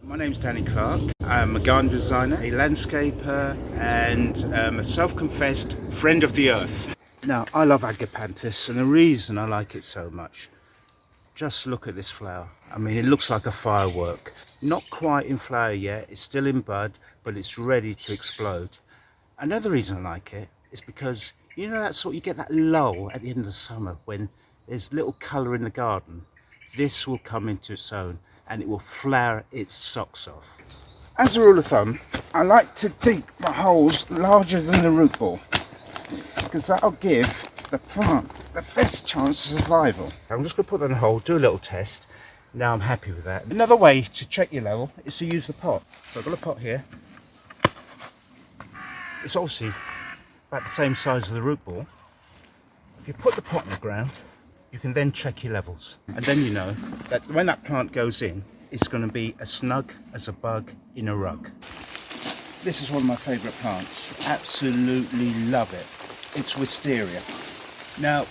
My name's Danny Clark. I'm a garden designer, a landscaper, and a self-confessed friend of the earth. Now, I love agapanthus, and the reason I like it so much, just look at this flower. I mean, it looks like a firework. Not quite in flower yet, it's still in bud, but it's ready to explode. Another reason I like it is because, you know, you get that lull at the end of the summer when there's little colour in the garden. This will come into its own and it will flower its socks off. As a rule of thumb, I like to dig my holes larger than the root ball because that'll give the plant the best chance of survival. I'm just going to put that in a hole, do a little test. Now I'm happy with that. Another way to check your level is to use the pot. So I've got a pot here. It's obviously about the same size as the root ball. If you put the pot in the ground, you can then check your levels. And then you know that when that plant goes in, it's going to be as snug as a bug in a rug. This is one of my favourite plants. Absolutely love it. It's wisteria. Now,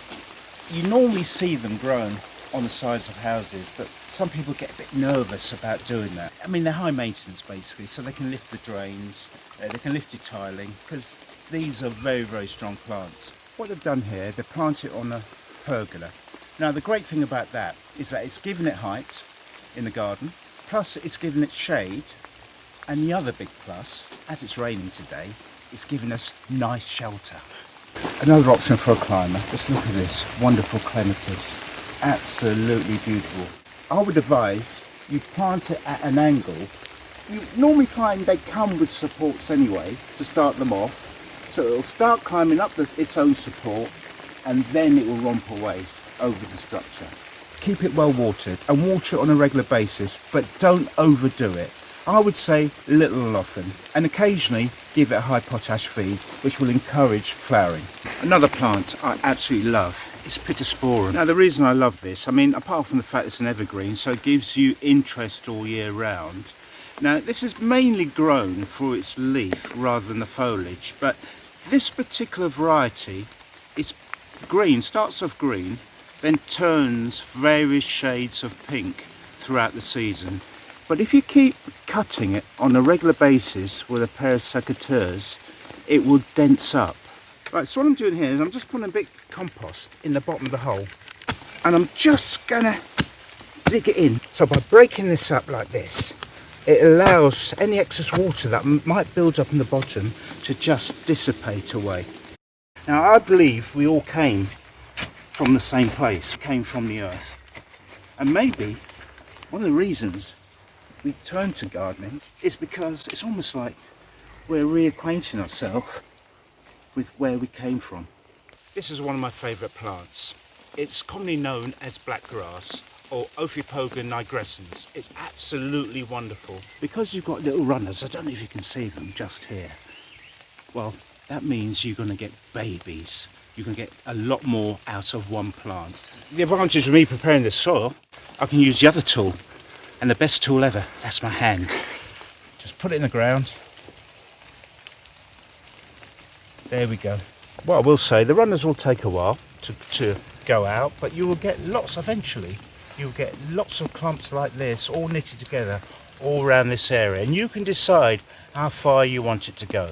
you normally see them grown on the sides of houses, but some people get a bit nervous about doing that. I mean, they're high maintenance basically, so they can lift the drains, they can lift your tiling, because these are very, very strong plants. What they've done here, they've planted it on a pergola. Now, the great thing about that is that it's given it height in the garden, plus it's given it shade, and the other big plus, as it's raining today, it's given us nice shelter. Another option for a climber, just look at this, wonderful clematis. Absolutely beautiful. I would advise you plant it at an angle. You normally find they come with supports anyway to start them off, so it'll start climbing up its own support and then it will romp away over the structure. Keep it well watered and water it on a regular basis, but don't overdo it. I would say little and often, and occasionally give it a high potash feed, which will encourage flowering. Another plant I absolutely love is Pittosporum. Now, the reason I love this, I mean, apart from the fact it's an evergreen, so it gives you interest all year round. Now, this is mainly grown for its leaf rather than the foliage, but this particular variety is green, starts off green, then turns various shades of pink throughout the season. But if you keep cutting it on a regular basis with a pair of secateurs, it will dense up. Right, so what I'm doing here is I'm just putting a bit of compost in the bottom of the hole, and I'm just gonna dig it in. So by breaking this up like this, it allows any excess water that might build up in the bottom to just dissipate away. Now, I believe we all came from the same place, came from the earth. And maybe one of the reasons we turn to gardening is because it's almost like we're reacquainting ourselves with where we came from. This is one of my favourite plants. It's commonly known as black grass or Ophipoga nigrescens. It's absolutely wonderful. Because you've got little runners, I don't know if you can see them just here. Well, that means you're going to get babies. You can get a lot more out of one plant. The advantage of me preparing the soil, I can use the other tool. And the best tool ever, that's my hand. Just put it in the ground. There we go. What I will say, the runners will take a while to go out, but you will get lots eventually. You'll get lots of clumps like this, all knitted together, all around this area. And you can decide how far you want it to go.